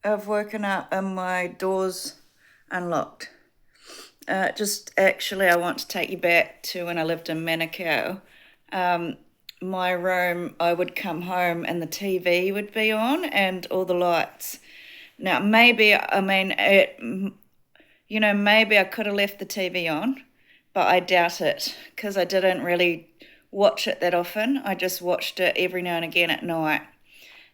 I've woken up and my door's unlocked. Just actually, I want to take you back to when I lived in Manukau. Um, my room, I would come home and the TV would be on and all the lights. Now, maybe, I mean, maybe I could have left the TV on, but I doubt it because I didn't really watch it that often. I just watched it every now and again at night,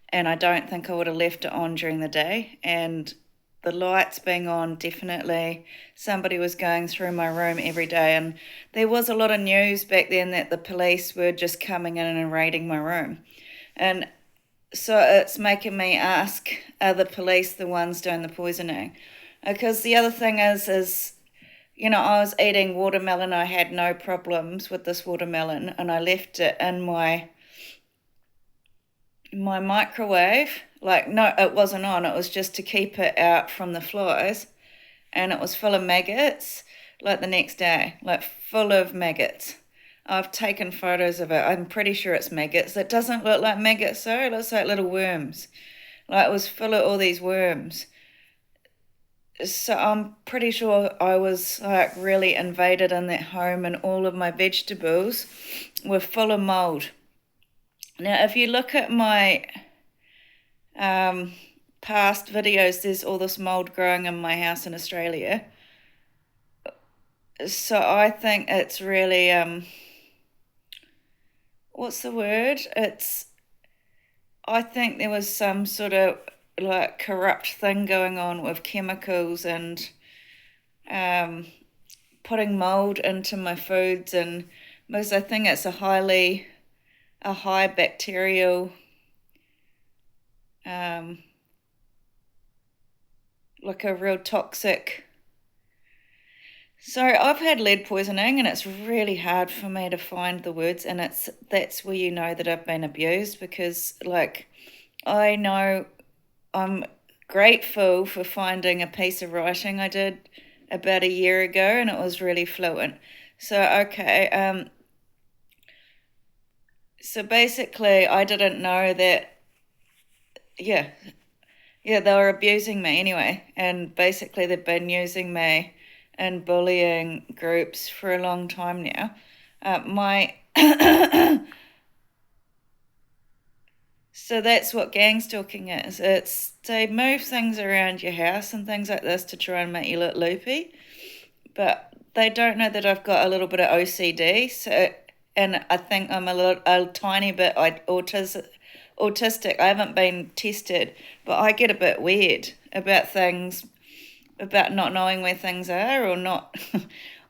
and I don't think I would have left it on during the day. And the lights being on, definitely somebody was going through my room every day. And there was a lot of news back then that the police were just coming in and raiding my room. And so it's making me ask, are the police the ones doing the poisoning? Because the other thing is, I was eating watermelon. I had no problems with this watermelon, and I left it in my microwave. Like, no, it wasn't on. It was just to keep it out from the flies, and it was full of maggots. Like the next day, like full of maggots. I've taken photos of it. I'm pretty sure it's maggots. It doesn't look like maggots though. It looks like little worms. Like it was full of all these worms. So I'm pretty sure I was like really invaded in that home, and all of my vegetables were full of mold. Now, if you look at my um, past videos, there's all this mold growing in my house in Australia. So I think it's really what's the word? I think there was some sort of like corrupt thing going on with chemicals and um, putting mold into my foods, and because I think it's a high bacterial um, like a real toxic. So I've had lead poisoning, and it's really hard for me to find the words, and that's where you know that I've been abused, because like I know I'm grateful for finding a piece of writing I did about a year ago, and it was really fluent. So okay, so basically I didn't know that. Yeah, yeah, they were abusing me anyway, and basically they've been using me in bullying groups for a long time now. My So that's what gang stalking is. It's they move things around your house and things like this to try and make you look loopy, but they don't know that I've got a little bit of OCD. So, and I think I'm a tiny bit autistic. I haven't been tested, but I get a bit weird about things, about not knowing where things are or not.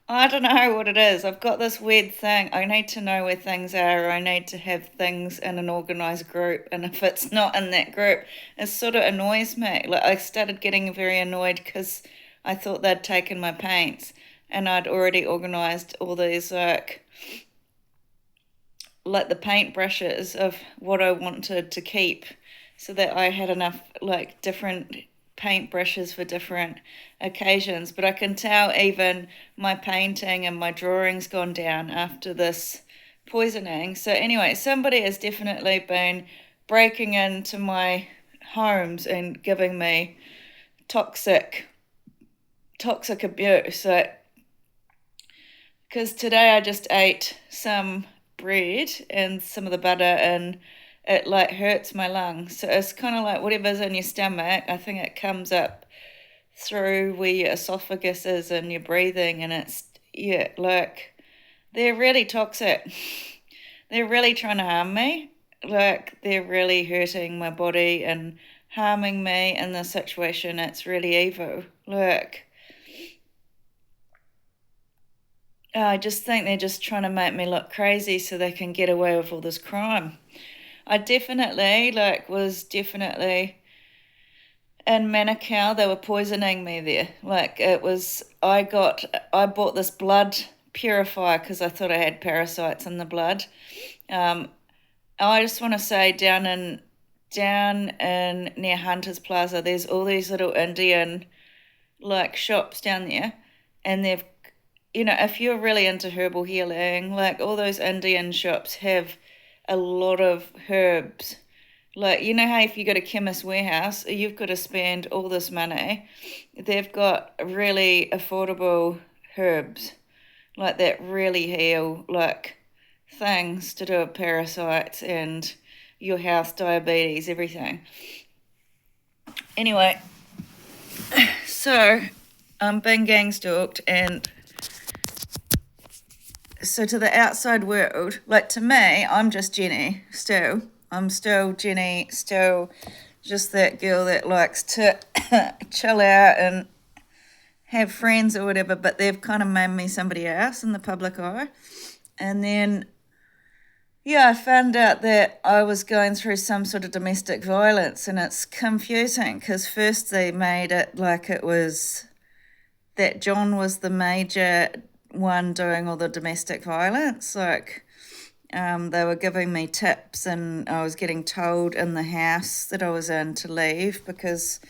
I don't know what it is. I've got this weird thing. I need to know where things are, or I need to have things in an organized group. And if it's not in that group, it sort of annoys me. Like I started getting very annoyed because I thought they'd taken my paints, and I'd already organized all these like the paint brushes of what I wanted to keep, so that I had enough like different paint brushes for different occasions. But I can tell even my painting and my drawing's gone down after this poisoning. So anyway, somebody has definitely been breaking into my homes and giving me toxic toxic abuse. So because today I just ate some bread and some of the butter, and it like hurts my lungs. So it's kind of like whatever's in your stomach, I think it comes up through where your esophagus is and your breathing, and it's, yeah, like they're really toxic. They're really trying to harm me. Like they're really hurting my body and harming me in this situation. It's really evil. Like I just think they're just trying to make me look crazy so they can get away with all this crime. I definitely was definitely in Manukau. They were poisoning me there. Like it was, I bought this blood purifier because I thought I had parasites in the blood. Um, I just want to say down in near Hunters Plaza, there's all these little Indian like shops down there, and they've, if you're really into herbal healing, like all those Indian shops have a lot of herbs Like, you know how if you go to Chemist Warehouse, you've got to spend all this money. They've got really affordable herbs, like that really heal, like things to do with parasites and your health, diabetes, everything. Anyway, so I'm being gang stalked, and so to the outside world, like to me, I'm just Jenny still. I'm still Jenny, still just that girl that likes to chill out and have friends or whatever, but they've kind of made me somebody else in the public eye. And then, yeah, I found out that I was going through some sort of domestic violence, and it's confusing because first they made it like it was that John was the major one doing all the domestic violence. Like, they were giving me tips, and I was getting told in the house that I was in to leave because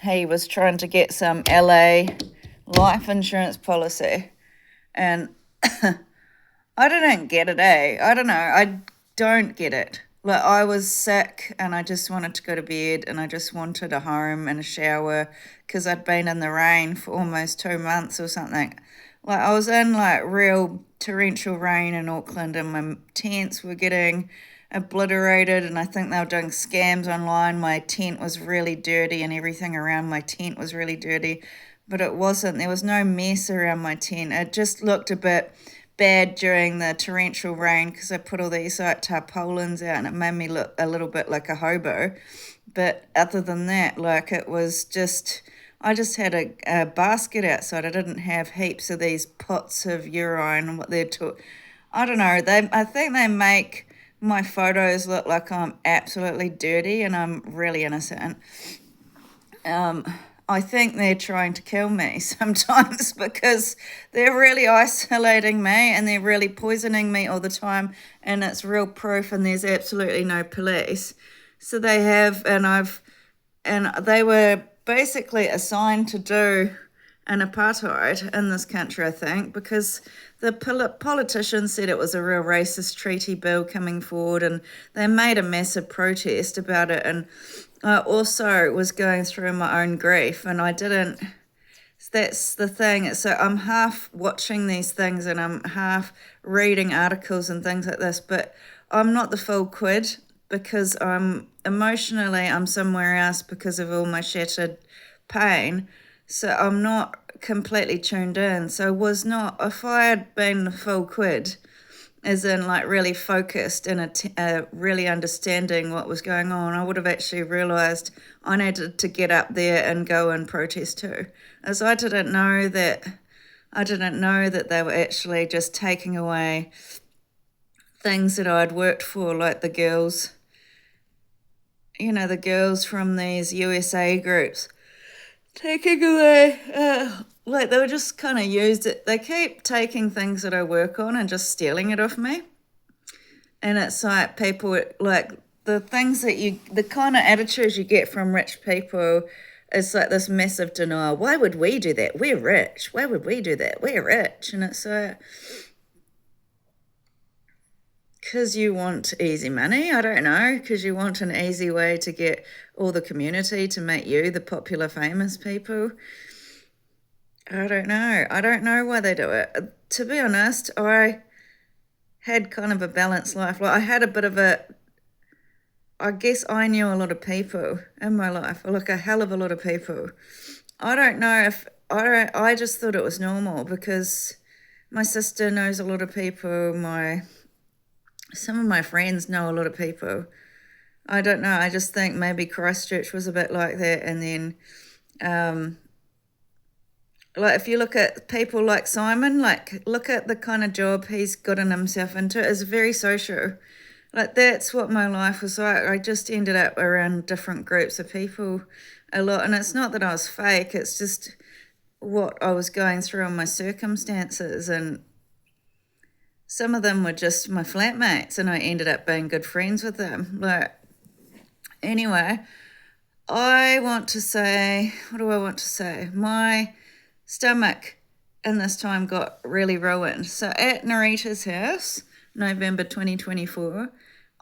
he was trying to get some LA life insurance policy. And I didn't get it, eh? I don't know. I don't get it. Like, I was sick and I just wanted to go to bed and I just wanted a home and a shower because I'd been in the rain for almost 2 months or something. Like, I was in like real torrential rain in Auckland, and my tents were getting obliterated, and I think they were doing scams online. My tent was really dirty and everything around my tent was really dirty, but it wasn't. There was no mess around my tent. It just looked a bit bad during the torrential rain because I put all these like tarpaulins out and it made me look a little bit like a hobo. But other than that, like, it was just, I just had a basket outside. I didn't have heaps of these pots of urine and what they're I don't know. I think they make my photos look like I'm absolutely dirty and I'm really innocent. I think they're trying to kill me sometimes because they're really isolating me and they're really poisoning me all the time, and it's real proof, and there's absolutely no police. So they have, and they were basically assigned to do an apartheid in this country, I think, because the politicians said it was a real racist treaty bill coming forward, and they made a massive protest about it. And I also was going through my own grief, and I didn't. That's the thing. So I'm half watching these things and I'm half reading articles and things like this, but I'm not the full quid because I'm somewhere else because of all my shattered pain. So I'm not completely tuned in. So was not, if I had been the full quid, as in like really focused and really understanding what was going on, I would have actually realised I needed to get up there and go and protest too. As I didn't know that they were actually just taking away things that I'd worked for, like the girls, the girls from these USA groups, taking away, like they were just kind of used it. They keep taking things that I work on and just stealing it off me. And it's like people, like the things the kind of attitudes you get from rich people is like this massive denial. Why would we do that? We're rich. Why would we do that? We're rich. And it's like, because you want easy money, I don't know, because you want an easy way to get all the community to make you the popular famous people. I don't know why they do it. To be honest, I had kind of a balanced life. Like, I had a bit of I guess I knew a lot of people in my life, like a hell of a lot of people. I don't know if, I just thought it was normal because my sister knows a lot of people, some of my friends know a lot of people. I don't know. I just think maybe Christchurch was a bit like that. And then, like, if you look at people like Simon, like, look at the kind of job he's gotten himself into. It's very social. Like, that's what my life was like. I just ended up around different groups of people a lot. And it's not that I was fake. It's just what I was going through and my circumstances. And some of them were just my flatmates, and I ended up being good friends with them. Like, anyway, I want to say, what do I want to say? My stomach in this time got really ruined. So at Narita's house, November 2024,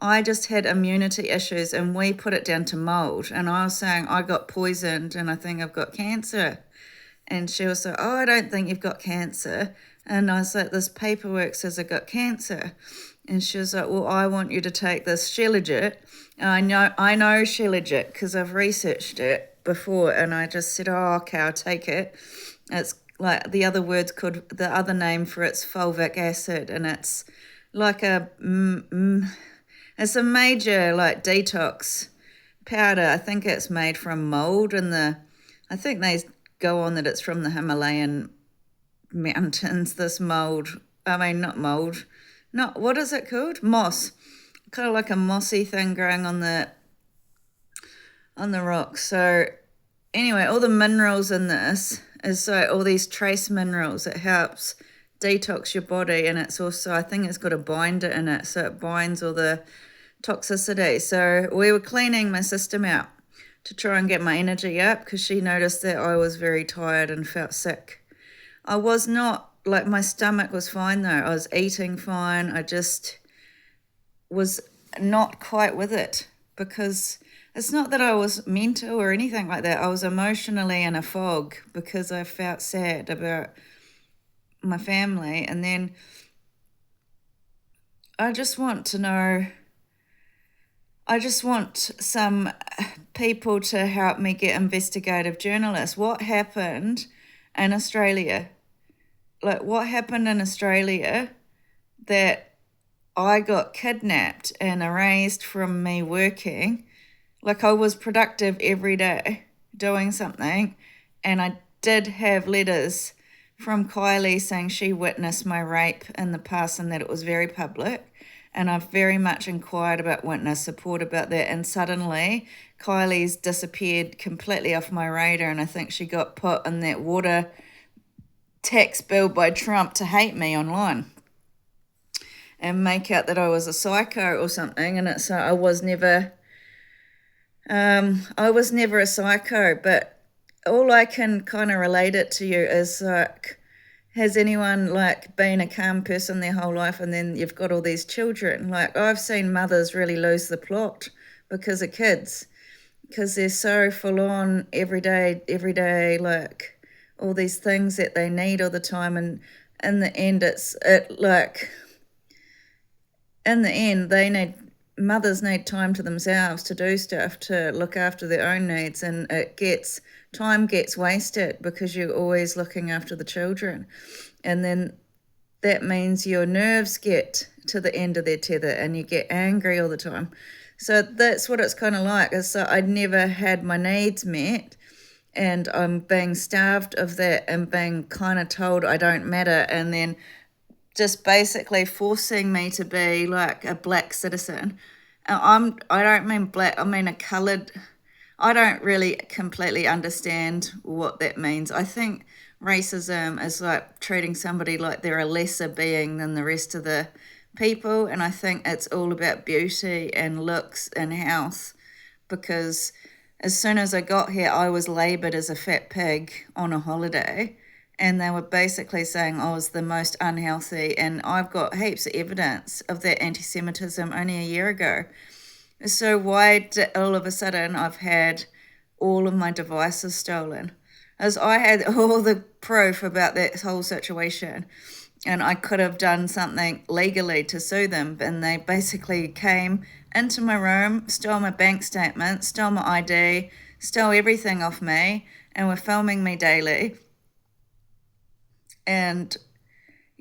I just had immunity issues and we put it down to mold. And I was saying I got poisoned and I think I've got cancer. And she was like, oh, I don't think you've got cancer. And I was like, this paperwork says I got cancer. And she was like, well, I want you to take this Shilajit. And I know Shilajit because I've researched it before. And I just said, oh, okay, I'll take it. It's like the other name for it's fulvic acid. And it's like it's a major like detox powder. I think it's made from mold I think they go on that it's from the Himalayan mountains, this mold. I mean, not mold. Not, what is it called? Moss. Kind of like a mossy thing growing on the rocks. So anyway, all the minerals in this is so all these trace minerals. It helps detox your body, and it's also, I think it's got a binder in it, so it binds all the toxicity. So we were cleaning my system out to try and get my energy up because she noticed that I was very tired and felt sick. I was not, like, my stomach was fine though. I was eating fine. I just was not quite with it because it's not that I was mental or anything like that. I was emotionally in a fog because I felt sad about my family. And then I just want some people to help me get investigative journalists. What happened in Australia? Like, what happened in Australia that I got kidnapped and erased from me working? Like, I was productive every day doing something, and I did have letters from Kylie saying she witnessed my rape in the past and that it was very public. And I've very much inquired about witness support about that. And suddenly, Kylie's disappeared completely off my radar. And I think she got put in that water tax bill by Trump to hate me online and make out that I was a psycho or something. And it's I was never a psycho. But all I can kind of relate it to you is like, has anyone like been a calm person their whole life and then you've got all these children? Like, I've seen mothers really lose the plot because of kids, because they're so full on every day, like all these things that they need all the time. And in the end, mothers need time to themselves to do stuff, to look after their own needs, and time gets wasted because you're always looking after the children. And then that means your nerves get to the end of their tether and you get angry all the time. So that's what it's kind of like. So I never had my needs met, and I'm being starved of that and being kind of told I don't matter, and then just basically forcing me to be like a black citizen. I don't mean black, I mean a coloured. I don't really completely understand what that means. I think racism is like treating somebody like they're a lesser being than the rest of the people, and I think it's all about beauty and looks and health, because as soon as I got here, I was laboured as a fat pig on a holiday, and they were basically saying I was the most unhealthy, and I've got heaps of evidence of that anti-Semitism only a year ago. So why did all of a sudden I've had all of my devices stolen? As I had all the proof about that whole situation, and I could have done something legally to sue them, and they basically came into my room, stole my bank statement, stole my ID, stole everything off me, and were filming me daily. And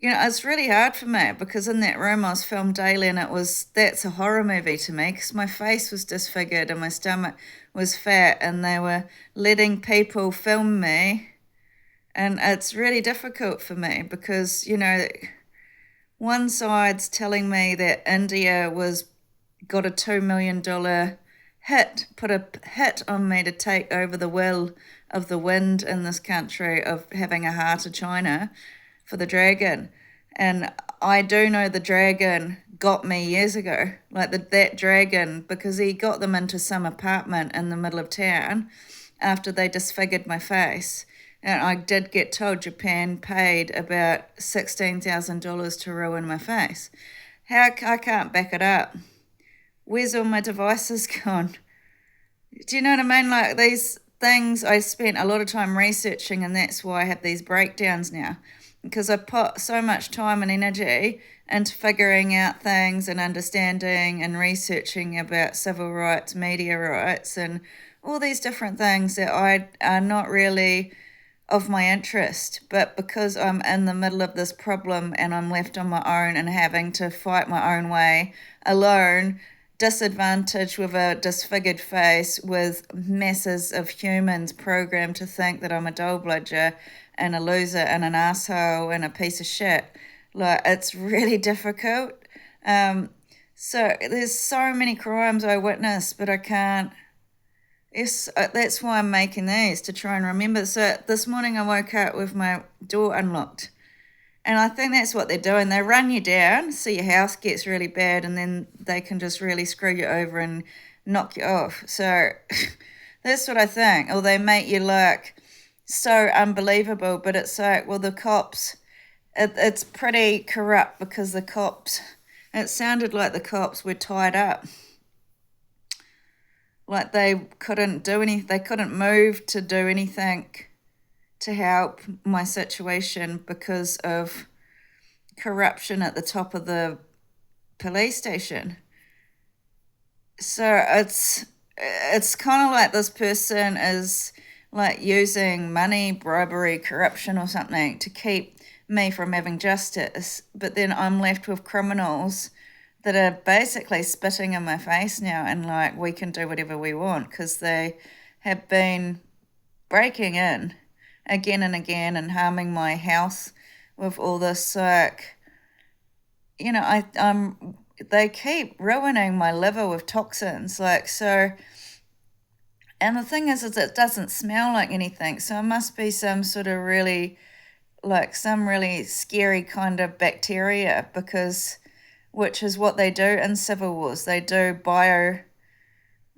it's really hard for me because in that room I was filmed daily, and that's a horror movie to me because my face was disfigured and my stomach was fat, and they were letting people film me. And it's really difficult for me because, one side's telling me that India got a $2 million put a hit on me to take over the will of the wind in this country, of having a heart of China for the dragon. And I do know the dragon got me years ago, like that dragon, because he got them into some apartment in the middle of town after they disfigured my face. And I did get told Japan paid about $16,000 to ruin my face. I can't back it up. Where's all my devices gone? Do you know what I mean? Like these things I spent a lot of time researching, and that's why I have these breakdowns now. Because I put so much time and energy into figuring out things and understanding and researching about civil rights, media rights, and all these different things that I are not really of my interest. But because I'm in the middle of this problem and I'm left on my own and having to fight my own way alone, disadvantaged with a disfigured face, with masses of humans programmed to think that I'm a dull bludger and a loser and an asshole and a piece of shit. Like, it's really difficult. Um, so there's so many crimes I witness, but I can't. Yes, that's why I'm making these to try and remember. So this morning I woke up with my door unlocked. And I think that's what they're doing. They run you down so your house gets really bad, and then they can just really screw you over and knock you off. So that's what I think. Or they make you look so unbelievable, but it's like, well, the cops, it's pretty corrupt because the cops, it sounded like the cops were tied up. Like they couldn't do anything, they couldn't move to do anything to help my situation because of corruption at the top of the police station. So it's kind of like this person is like using money, bribery, corruption or something to keep me from having justice, but then I'm left with criminals that are basically spitting in my face now and like we can do whatever we want because they have been breaking in again and again and harming my health with all this like, I'm they keep ruining my liver with toxins, like, so. And the thing is it doesn't smell like anything, so it must be some sort of really, like, some really scary kind of bacteria, because which is what they do in civil wars. They do bio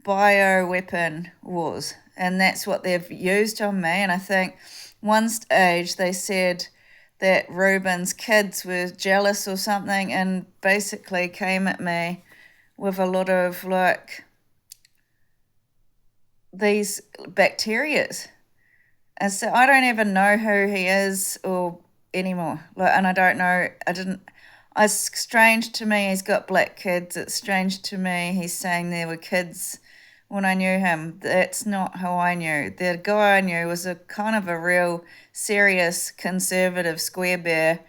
weapon wars, and that's what they've used on me. And I think one stage they said that Ruben's kids were jealous or something and basically came at me with a lot of like these bacterias. And so I don't even know who he is or anymore. Like, and I don't know. It's strange to me he's got black kids. It's strange to me he's saying there were kids when I knew him. That's not who I knew. The guy I knew was a kind of a real serious conservative square bear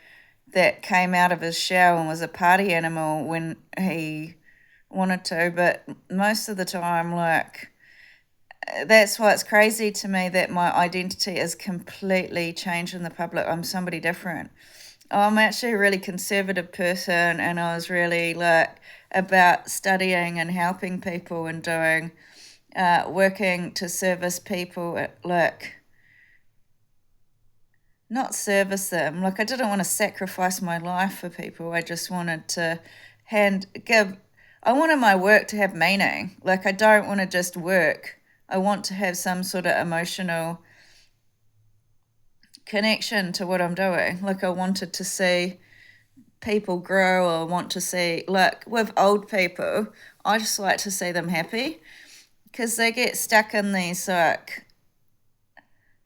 that came out of his shell and was a party animal when he wanted to. But most of the time, like, that's why it's crazy to me that my identity is completely changed in the public. I'm somebody different. I'm actually a really conservative person, and I was really like about studying and helping people and doing working to service people, like not service them. Like, I didn't want to sacrifice my life for people. I just wanted to give. I wanted my work to have meaning. Like, I don't want to just work. I want to have some sort of emotional connection to what I'm doing. Like, I wanted to see people grow, or want to see, like with old people, I just like to see them happy, because they get stuck in these like,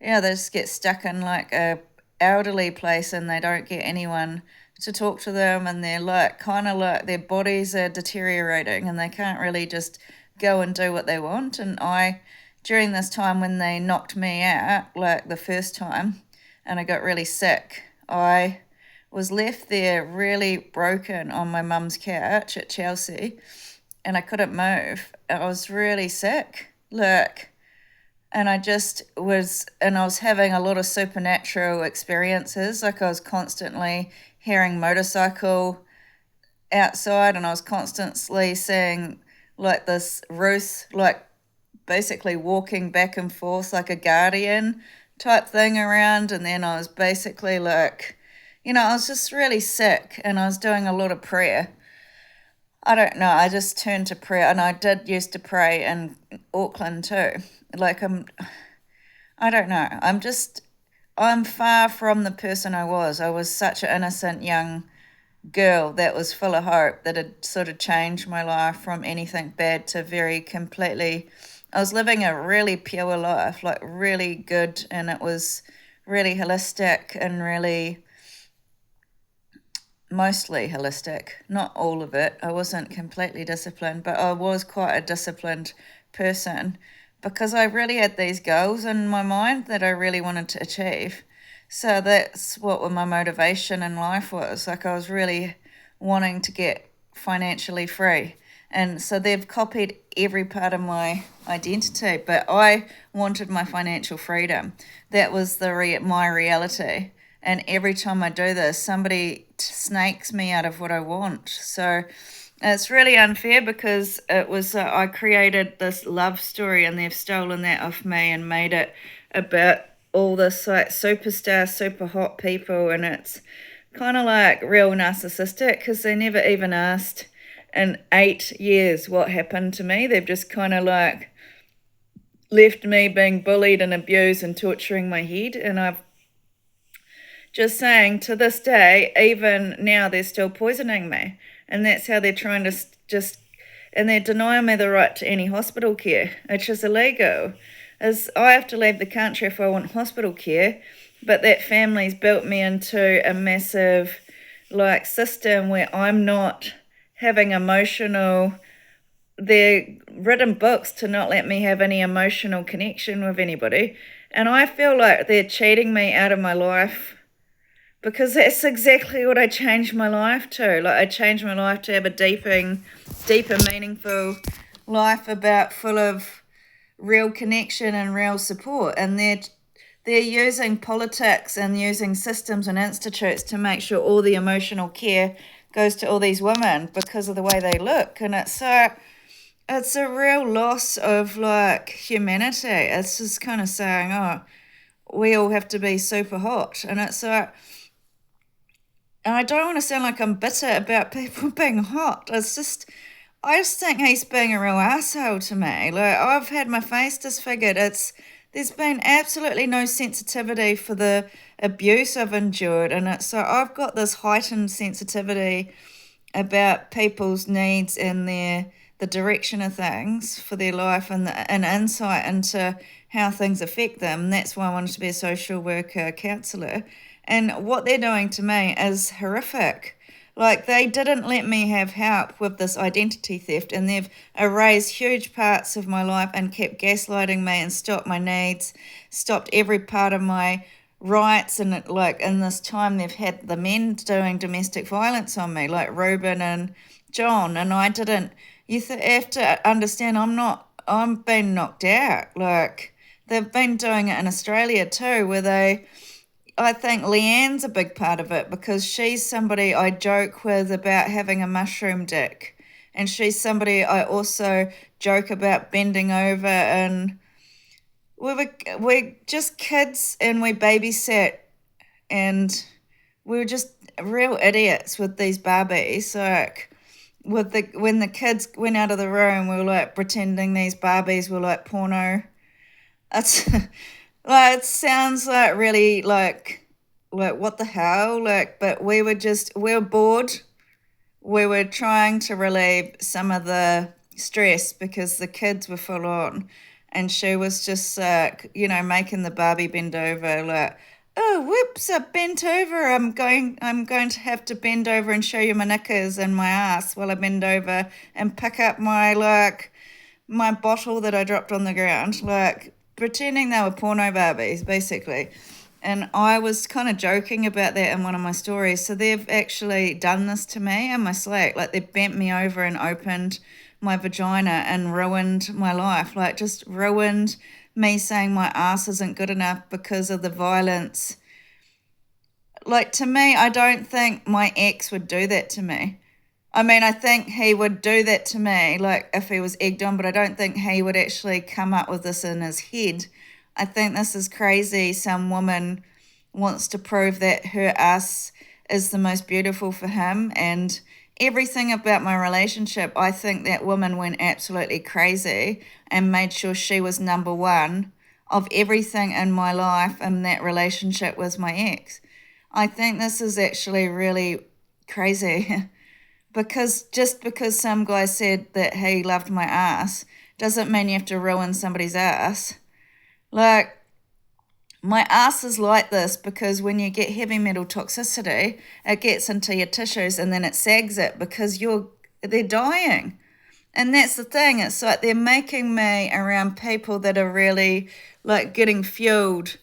yeah, they just get stuck in like a elderly place and they don't get anyone to talk to them, and they're like kind of like their bodies are deteriorating and they can't really just go and do what they want. And I, during this time when they knocked me out, like the first time, and I got really sick, I was left there really broken on my mum's couch at Chelsea, and I couldn't move. I was really sick, look, and I was having a lot of supernatural experiences. Like, I was constantly hearing motorcycle outside, and I was constantly seeing like this Ruth, like basically walking back and forth like a guardian type thing around. And then I was basically like, I was just really sick, and I was doing a lot of prayer. I don't know, I just turned to prayer, and I did used to pray in Auckland too. Like, I don't know, I'm far from the person I was. I was such an innocent young girl that was full of hope, that had sort of changed my life from anything bad to very completely. I was living a really pure life, like really good, and it was really holistic and really mostly holistic, not all of it. I wasn't completely disciplined, but I was quite a disciplined person because I really had these goals in my mind that I really wanted to achieve. So that's what my motivation in life was. Like I was really wanting to get financially free. And so they've copied every part of my identity, but I wanted my financial freedom. That was my reality. And every time I do this, somebody snakes me out of what I want. So it's really unfair because it was I created this love story and they've stolen that off me and made it about all this like superstar, super hot people, and it's kind of like real narcissistic because they never even asked in 8 years what happened to me. They've just kind of like left me being bullied and abused and torturing my head, and I've just saying, to this day, even now, they're still poisoning me. And that's how they're trying to just, and they're denying me the right to any hospital care, which is illegal. As I have to leave the country if I want hospital care, but that family's built me into a massive, like, system where I'm not having emotional. They're written books to not let me have any emotional connection with anybody. And I feel like they're cheating me out of my life because that's exactly what I changed my life to. Like I changed my life to have a deeper, meaningful life about full of real connection and real support. And they're using politics and using systems and institutes to make sure all the emotional care goes to all these women because of the way they look. And it's a real loss of like humanity. It's just kind of saying, oh, we all have to be super hot. And it's like, and I don't want to sound like I'm bitter about people being hot. I just think he's being a real asshole to me. Like, I've had my face disfigured. There's been absolutely no sensitivity for the abuse I've endured. And so I've got this heightened sensitivity about people's needs and the direction of things for their life and an insight into how things affect them. That's why I wanted to be a social worker, counsellor. And what they're doing to me is horrific. Like, they didn't let me have help with this identity theft, and they've erased huge parts of my life and kept gaslighting me and stopped my needs, stopped every part of my rights. And like in this time, they've had the men doing domestic violence on me, like Ruben and John. And I didn't, have to understand, I'm being knocked out. Like, they've been doing it in Australia too, where I think Leanne's a big part of it because she's somebody I joke with about having a mushroom dick. And she's somebody I also joke about bending over. And we're just kids and we babysat and we were just real idiots with these Barbies. Like, when the kids went out of the room, we were like pretending these Barbies were like porno. It's like, it sounds like really like what the hell, like, but we were bored. We were trying to relieve some of the stress because the kids were full on, and she was just making the Barbie bend over, like, oh whoops, I bent over. I'm going to have to bend over and show you my knickers and my ass while I bend over and pick up my bottle that I dropped on the ground, like pretending they were porno Barbies, basically. And I was kind of joking about that in one of my stories. So they've actually done this to me in my Slack. Like, they bent me over and opened my vagina and ruined my life. Like, just ruined me saying my ass isn't good enough because of the violence. Like, to me, I don't think my ex would do that to me. I mean, I think he would do that to me, like, if he was egged on, but I don't think he would actually come up with this in his head. I think this is crazy. Some woman wants to prove that her ass is the most beautiful for him, and everything about my relationship, I think that woman went absolutely crazy and made sure she was number one of everything in my life, and that relationship with my ex. I think this is actually really crazy. Because just because some guy said that he loved my ass doesn't mean you have to ruin somebody's ass. Like, my ass is like this because when you get heavy metal toxicity, it gets into your tissues and then it sags it because they're dying. And that's the thing. It's like they're making me around people that are really like getting fueled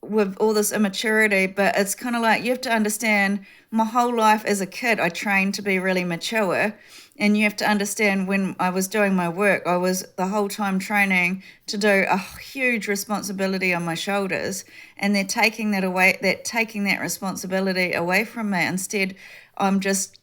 with all this immaturity, but it's kind of like you have to understand my whole life as a kid, I trained to be really mature. And you have to understand when I was doing my work, I was the whole time training to do a huge responsibility on my shoulders. And they're taking that responsibility away from me. Instead, I'm just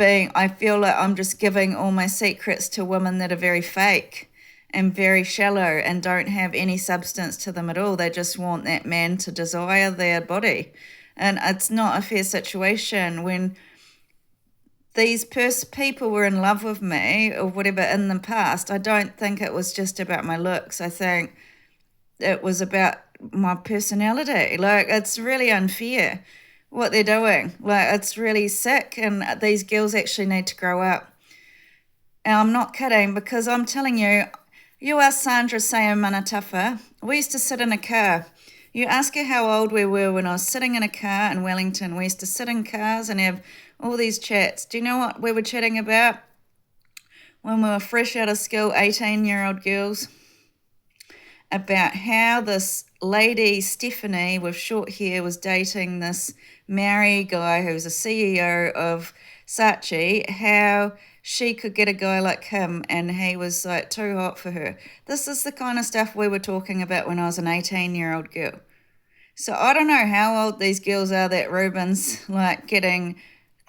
I feel like I'm just giving all my secrets to women that are very fake and very shallow and don't have any substance to them at all. They just want that man to desire their body. And it's not a fair situation when these people were in love with me or whatever in the past. I don't think it was just about my looks. I think it was about my personality. Like, it's really unfair what they're doing. Like, it's really sick, and these girls actually need to grow up. And I'm not kidding, because I'm telling you, you ask Sandra Sayamana, we used to sit in a car. You ask her how old we were when I was sitting in a car in Wellington. We used to sit in cars and have all these chats. Do you know what we were chatting about when we were fresh out of school, 18-year-old girls? About how this lady, Stephanie, with short hair, was dating this Maori guy who was a CEO of Saatchi, how she could get a guy like him and he was like too hot for her. This is the kind of stuff we were talking about when I was an 18-year-old girl. So I don't know how old these girls are that Ruben's like getting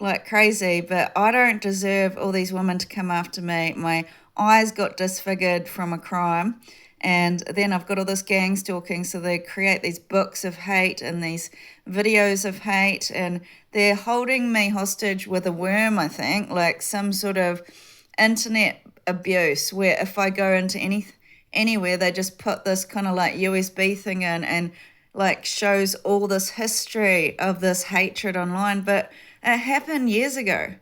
like crazy, but I don't deserve all these women to come after me. My eyes got disfigured from a crime. And then I've got all this gang stalking, so they create these books of hate and these videos of hate, and they're holding me hostage with a worm, I think, like some sort of internet abuse, where if I go into anywhere, they just put this kind of like USB thing in and like shows all this history of this hatred online. But it happened years ago.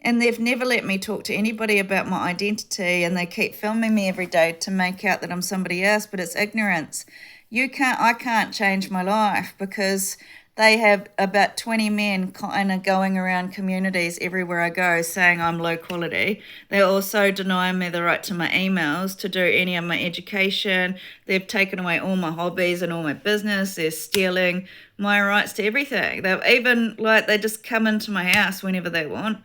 And they've never let me talk to anybody about my identity, and they keep filming me every day to make out that I'm somebody else, but it's ignorance. I can't change my life because they have about 20 men kind of going around communities everywhere I go saying I'm low quality. They're also denying me the right to my emails, to do any of my education. They've taken away all my hobbies and all my business. They're stealing my rights to everything. They've even, like, they just come into my house whenever they want.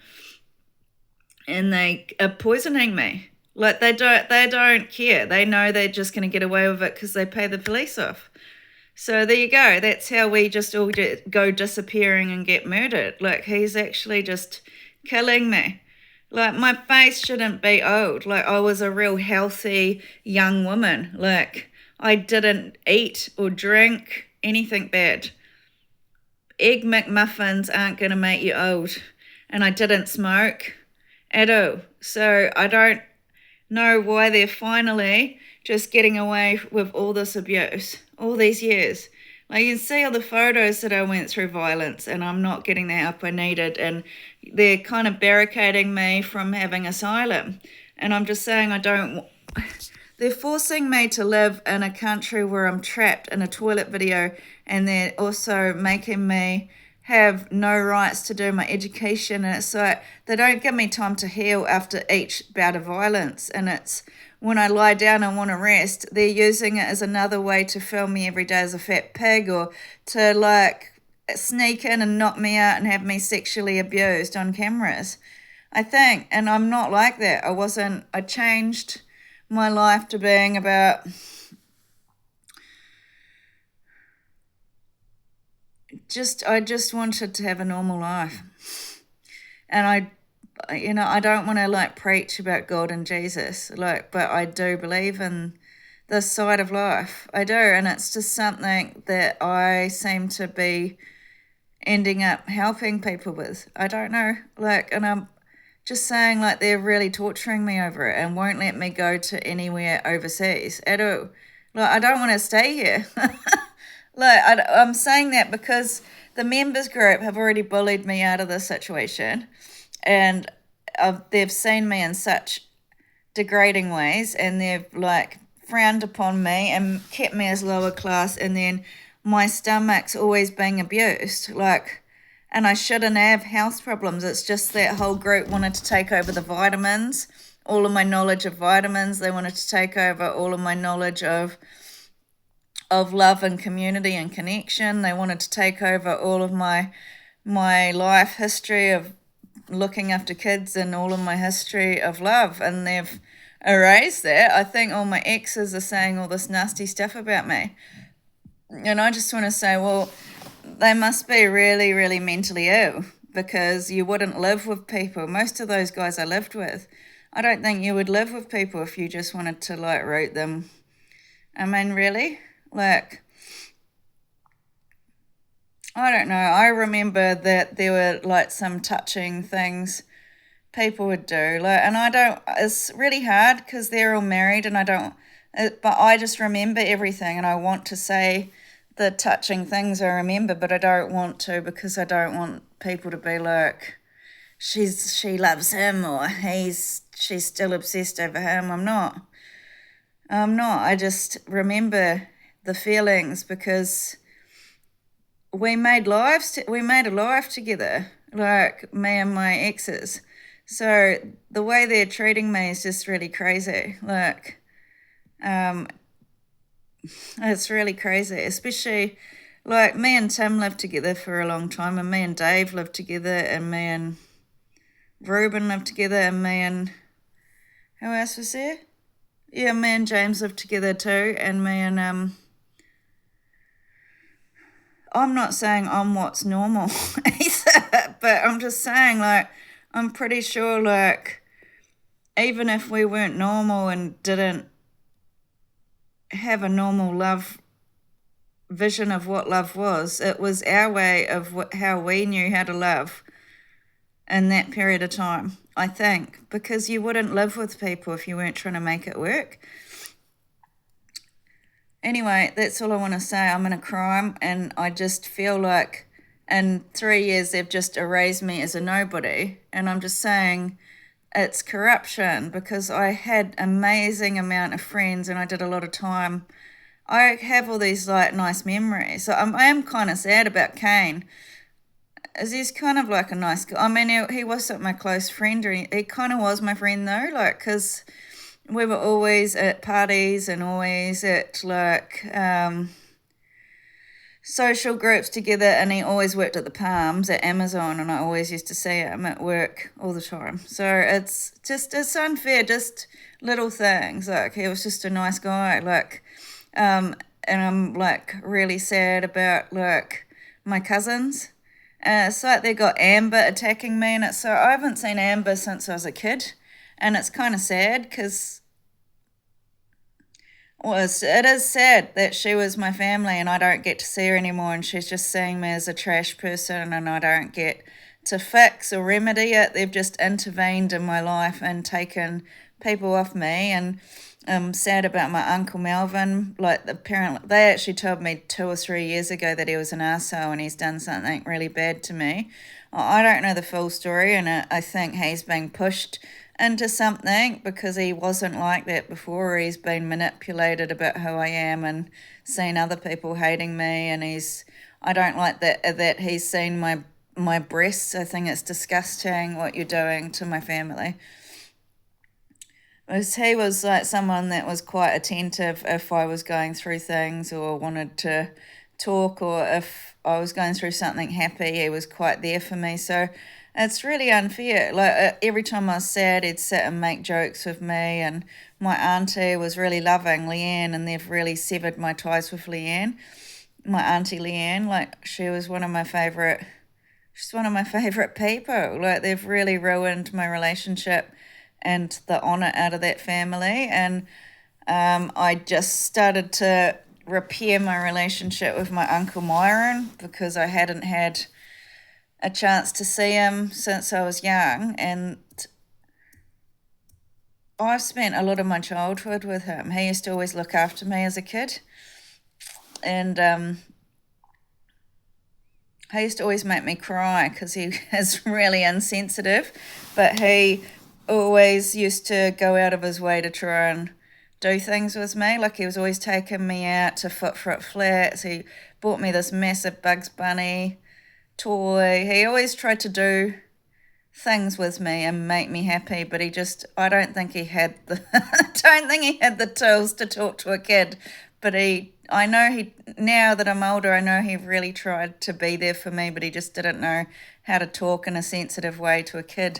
And they are poisoning me. Like, they don't care. They know they're just going to get away with it because they pay the police off. So there you go. That's how we just all go disappearing and get murdered. Like, he's actually just killing me. Like, my face shouldn't be old. Like, I was a real healthy young woman. Like, I didn't eat or drink anything bad. Egg McMuffins aren't going to make you old. And I didn't smoke at all. So I don't know why they're finally just getting away with all this abuse all these years. Like, you can see all the photos that I went through violence, and I'm not getting the help I needed, and they're kind of barricading me from having asylum. And I'm just saying they're forcing me to live in a country where I'm trapped in a toilet video, and they're also making me have no rights to do my education. And it's like they don't give me time to heal after each bout of violence. And it's when I lie down and want to rest, they're using it as another way to film me every day as a fat pig, or to like sneak in and knock me out and have me sexually abused on cameras, I think. And I'm not like that. I changed my life to being about I just wanted to have a normal life. And I don't want to like preach about God and Jesus, like, but I do believe in this side of life. I do. And it's just something that I seem to be ending up helping people with. I don't know. Like, and I'm just saying, like, they're really torturing me over it and won't let me go to anywhere overseas at all. Like, I don't want to stay here. Like, I'm saying that because the members group have already bullied me out of this situation, and they've seen me in such degrading ways, and they've like frowned upon me and kept me as lower class, and then my stomach's always being abused, like, and I shouldn't have health problems. It's just that whole group wanted to take over the vitamins, all of my knowledge of vitamins. They wanted to take over all of my knowledge of love and community and connection. They wanted to take over all of my life history of looking after kids and all of my history of love, and they've erased that. I think all my exes are saying all this nasty stuff about me, and I just want to say, well, they must be really, really mentally ill, because you wouldn't live with people. Most of those guys I lived with, I don't think you would live with people if you just wanted to like root them. I mean, really? Like, I don't know. I remember that there were like some touching things people would do. Like, and I don't, it's really hard because they're all married, and I don't, but I just remember everything, and I want to say the touching things I remember, but I don't want to, because I don't want people to be like, she loves him, or she's still obsessed over him. I'm not. I just remember the feelings, because we made a life together, like me and my exes. So the way they're treating me is just really crazy. Like, it's really crazy, especially like me and Tim lived together for a long time, and me and Dave lived together, and me and Ruben lived together, and me and who else was there? Yeah, me and James lived together too, and me and I'm not saying I'm what's normal either, but I'm just saying, like, I'm pretty sure, like, even if we weren't normal and didn't have a normal love vision of what love was, it was our way of how we knew how to love in that period of time, I think, because you wouldn't live with people if you weren't trying to make it work. Anyway, that's all I want to say. I'm in a crime, and I just feel like in 3 years they've just erased me as a nobody, and I'm just saying it's corruption, because I had amazing amount of friends and I did a lot of time. I have all these like nice memories. So I am kind of sad about Kane. As he's kind of like a nice guy. I mean, he wasn't my close friend, or he kind of was my friend though, like, because we were always at parties and always at like social groups together, and he always worked at the Palms at Amazon, and I always used to see him at work all the time. So it's unfair, just little things. Like, he was just a nice guy, like, and I'm like really sad about like my cousins. It's like they got Amber attacking me, and I haven't seen Amber since I was a kid, and it's kind of sad, because it is sad that she was my family and I don't get to see her anymore, and she's just seeing me as a trash person, and I don't get to fix or remedy it. They've just intervened in my life and taken people off me, and I'm sad about my Uncle Melvin. Like, apparently, they actually told me 2 or 3 years ago that he was an arsehole and he's done something really bad to me. I don't know the full story, and I think he's being pushed into something because he wasn't like that before. He's been manipulated about who I am and seen other people hating me, and I don't like that he's seen my breasts. I think it's disgusting what you're doing to my family. He was like someone that was quite attentive if I was going through things or wanted to talk, or if I was going through something happy, he was quite there for me. So it's really unfair. Like, every time I was sad, he'd sit and make jokes with me, and my auntie was really loving, Leanne, and they've really severed my ties with Leanne. My auntie Leanne, like, she's one of my favourite people. Like, they've really ruined my relationship and the honour out of that family, and I just started to repair my relationship with my Uncle Myron, because I hadn't had a chance to see him since I was young, and I've spent a lot of my childhood with him. He used to always look after me as a kid, and he used to always make me cry because he is really insensitive, but he always used to go out of his way to try and do things with me. Like he was always taking me out to Foot Flats. He bought me this massive Bugs Bunny toy. He always tried to do things with me and make me happy, but I don't think he had the I don't think he had the tools to talk to a kid. But I know now that I'm older, I know he really tried to be there for me, but he just didn't know how to talk in a sensitive way to a kid.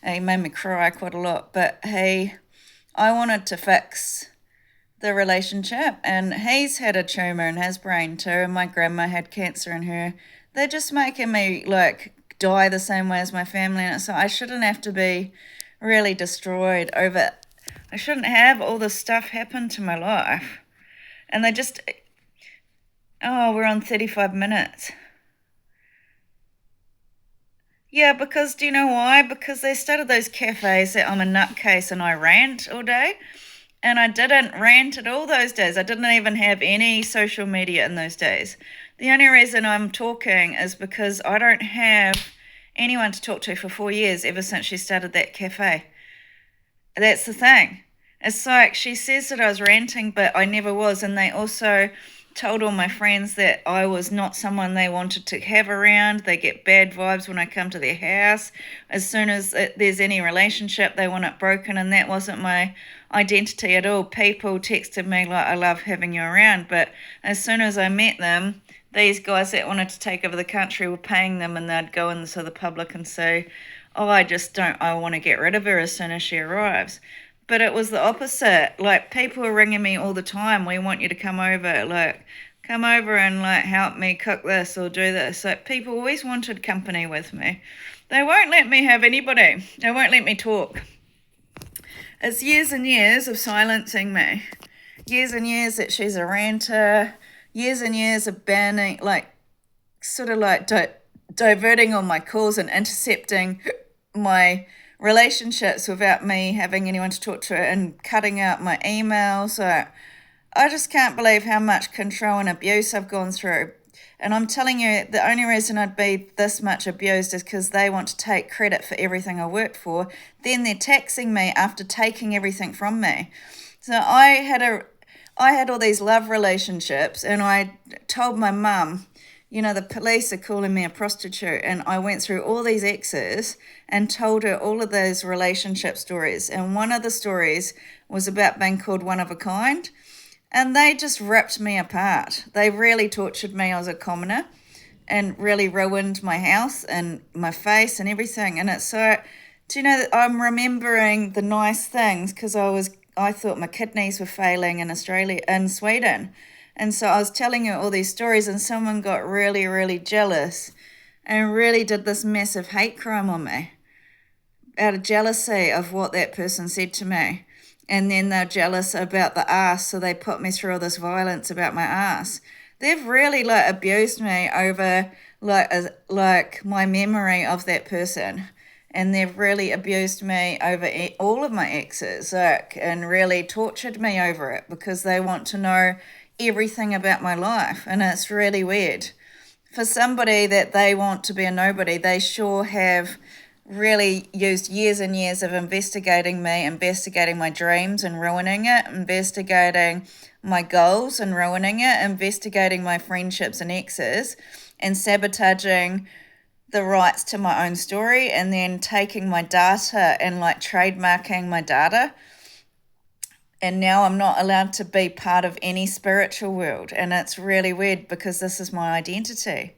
He made me cry quite a lot, but I wanted to fix the relationship, and he's had a tumor in his brain too, and my grandma had cancer in her. They're just making me like die the same way as my family, and so I shouldn't have to be really destroyed over. I shouldn't have all this stuff happen to my life, and they just. Oh, we're on 35 minutes. Yeah, because do you know why? Because they started those cafes that I'm a nutcase and I rant all day. And I didn't rant at all those days. I didn't even have any social media in those days. The only reason I'm talking is because I don't have anyone to talk to for 4 years ever since she started that cafe. That's the thing. It's like she says that I was ranting, but I never was. And they also told all my friends that I was not someone they wanted to have around. They get bad vibes when I come to their house. As soon as there's any relationship, they want it broken, and that wasn't my identity at all. People texted me like, I love having you around, but as soon as I met them, these guys that wanted to take over the country were paying them, and they'd go into the public and say, oh, I want to get rid of her as soon as she arrives. But it was the opposite. Like, people were ringing me all the time. We want you to come over. Like, come over and like help me cook this or do this. Like, people always wanted company with me. They won't let me have anybody. They won't let me talk. It's years and years of silencing me. Years and years that she's a ranter. Years and years of banning, like, sort of like diverting all my calls and intercepting my relationships without me having anyone to talk to, and cutting out my emails. So I just can't believe how much control and abuse I've gone through. And I'm telling you, the only reason I'd be this much abused is because they want to take credit for everything I worked for. Then they're taxing me after taking everything from me. So I had all these love relationships, and I told my mum, the police are calling me a prostitute, and I went through all these exes and told her all of those relationship stories. And one of the stories was about being called one of a kind, and they just ripped me apart. They really tortured me. I was a commoner and really ruined my health and my face and everything. And it's so, do you know that I'm remembering the nice things because I thought my kidneys were failing in Sweden. And so I was telling her all these stories, and someone got really, really jealous and really did this massive hate crime on me out of jealousy of what that person said to me. And then they're jealous about the ass, so they put me through all this violence about my ass. They've really abused me over my memory of that person. And they've really abused me over all of my exes, and really tortured me over it because they want to know everything about my life. And it's really weird. For somebody that they want to be a nobody, they sure have really used years and years of investigating me, investigating my dreams and ruining it, investigating my goals and ruining it, investigating my friendships and exes, and sabotaging the rights to my own story, and then taking my data and trademarking my data. And now I'm not allowed to be part of any spiritual world. And it's really weird because this is my identity.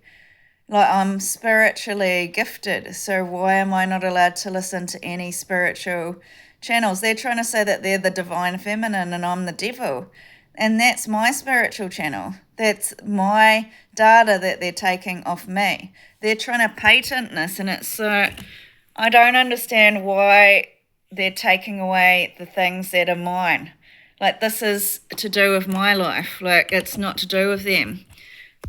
I'm spiritually gifted. So why am I not allowed to listen to any spiritual channels? They're trying to say that they're the divine feminine and I'm the devil. And that's my spiritual channel. That's my data that they're taking off me. They're trying to patent this, and it's so, I don't understand why they're taking away the things that are mine. This is to do with my life. It's not to do with them.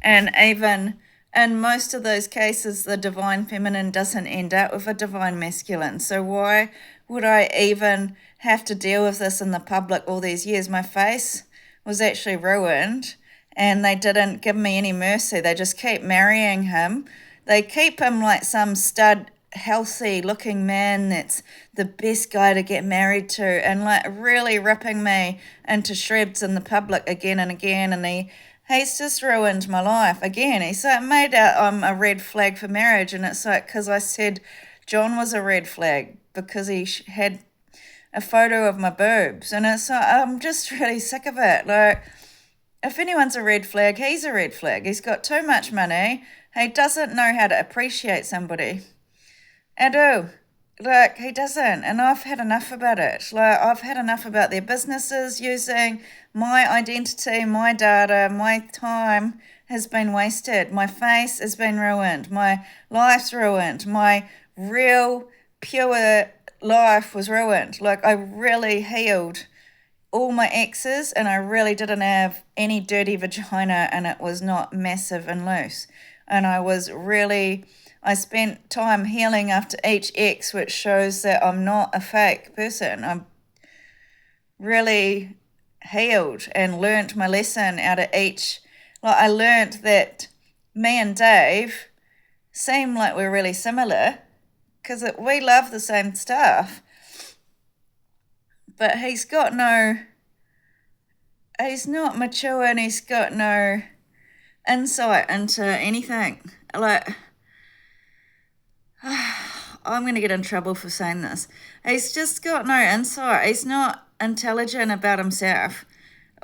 And even in most of those cases, the divine feminine doesn't end up with a divine masculine. So why would I even have to deal with this in the public all these years? My face was actually ruined, and they didn't give me any mercy. They just keep marrying him. They keep him like some stud, healthy looking man that's the best guy to get married to, and like really ripping me into shreds in the public again and again. And he's just ruined my life again. He's like made out I'm a red flag for marriage, and it's like because I said John was a red flag because he had a photo of my boobs, and it's like I'm just really sick of it. Like, if anyone's a red flag, he's a red flag. He's got too much money. He doesn't know how to appreciate somebody. I do. Like, he doesn't. And I've had enough about it. Like, I've had enough about their businesses using my identity, my data, my time has been wasted. My face has been ruined. My life's ruined. My real, pure life was ruined. Like, I really healed all my exes, and I really didn't have any dirty vagina, and it was not massive and loose. And I spent time healing after each ex, which shows that I'm not a fake person. I'm really healed and learnt my lesson out of each. Like, I learnt that me and Dave seem like we're really similar because we love the same stuff. But he's not mature, and he's got no insight into anything. Like, I'm going to get in trouble for saying this. He's just got no insight. He's not intelligent about himself.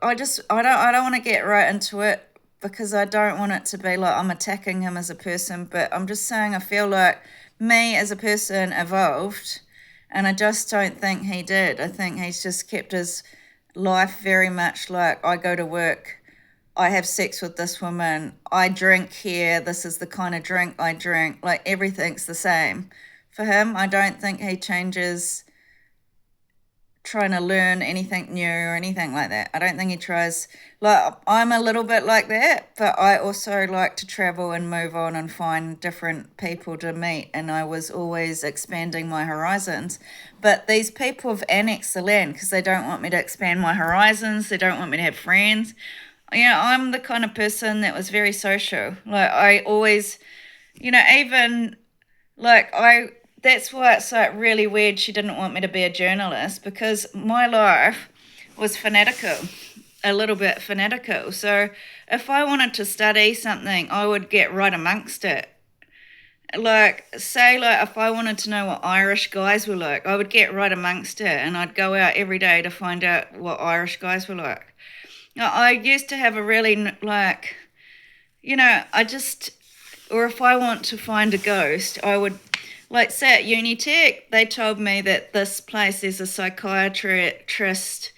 I don't want to get right into it because I don't want it to be like I'm attacking him as a person, but I'm just saying I feel like me as a person evolved, and I just don't think he did. I think he's just kept his life very much like I go to work, I have sex with this woman, I drink here, this is the kind of drink I drink, like everything's the same. For him, I don't think he changes trying to learn anything new or anything like that. I don't think he tries. Like, I'm a little bit like that, but I also like to travel and move on and find different people to meet, and I was always expanding my horizons. But these people have annexed the land because they don't want me to expand my horizons, they don't want me to have friends. I'm the kind of person that was very social. Like, I always, even like that's why it's like really weird she didn't want me to be a journalist, because my life was fanatical, a little bit fanatical. So if I wanted to study something, I would get right amongst it. Like, say, like if I wanted to know what Irish guys were like, I would get right amongst it, and I'd go out every day to find out what Irish guys were like. I used to have a really like, I just, or if I want to find a ghost, I would, like, say at Unitech, they told me that this place is a psychiatrist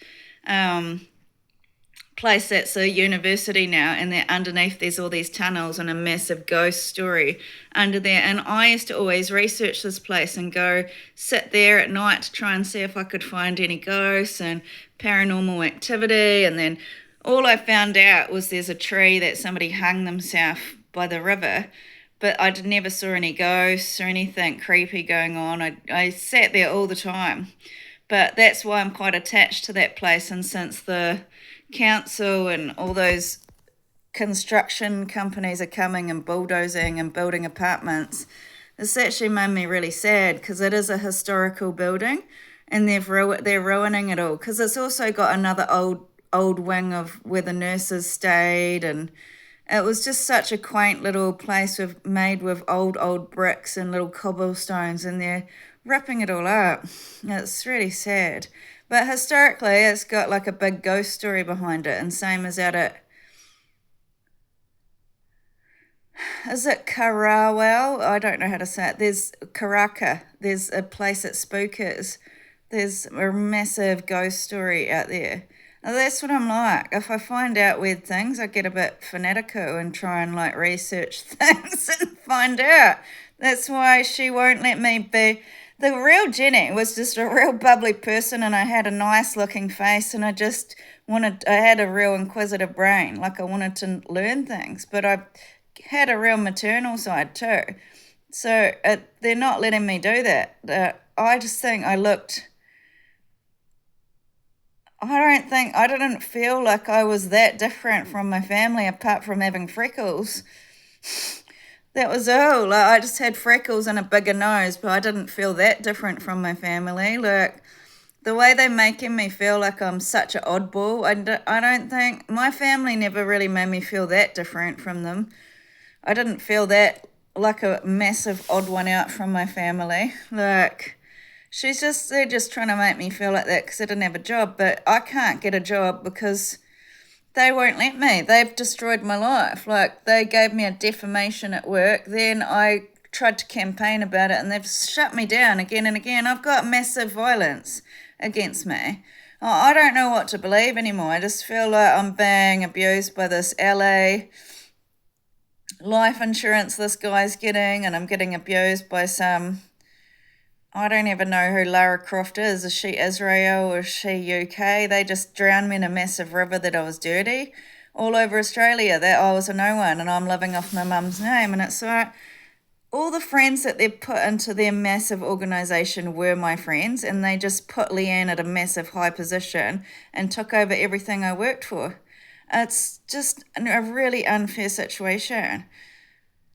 place that's a university now, and that underneath there's all these tunnels and a massive ghost story under there. And I used to always research this place and go sit there at night to try and see if I could find any ghosts and paranormal activity. And then all I found out was there's a tree that somebody hung themselves by the river, but I never saw any ghosts or anything creepy going on. I sat there all the time. But that's why I'm quite attached to that place. And since the council and all those construction companies are coming and bulldozing and building apartments, it's actually made me really sad, because it is a historical building, and they're ruining it all, because it's also got another old wing of where the nurses stayed, and it was just such a quaint little place made with old bricks and little cobblestones, and they're ripping it all up. It's really sad. But historically, it's got like a big ghost story behind it, and same as is it Karawel? I don't know how to say it. There's Karaka. There's a place at Spookers. There's a massive ghost story out there. Now, that's what I'm like. If I find out weird things, I get a bit fanatical and try and like research things and find out. That's why she won't let me be. The real Jenny was just a real bubbly person, and I had a nice looking face, and I had a real inquisitive brain. Like, I wanted to learn things, but I had a real maternal side too. So they're not letting me do that. I just think I looked I didn't feel like I was that different from my family apart from having freckles. That was all. Like, I just had freckles and a bigger nose, but I didn't feel that different from my family. Like, the way they're making me feel like I'm such an oddball, I don't think my family never really made me feel that different from them. I didn't feel that like a massive odd one out from my family. Like, they're just trying to make me feel like that because I didn't have a job, but I can't get a job because they won't let me. They've destroyed my life. Like, they gave me a defamation at work. Then I tried to campaign about it and they've shut me down again and again. I've got massive violence against me. I don't know what to believe anymore. I just feel like I'm being abused by this LA life insurance this guy's getting, and I'm getting abused by some. I don't even know who Lara Croft is. Is she Israel or is she UK? They just drowned me in a massive river that I was dirty all over Australia. That I was a no one and I'm living off my mum's name. And it's like all the friends that they've put into their massive organisation were my friends, and they just put Leanne at a massive high position and took over everything I worked for. It's just a really unfair situation.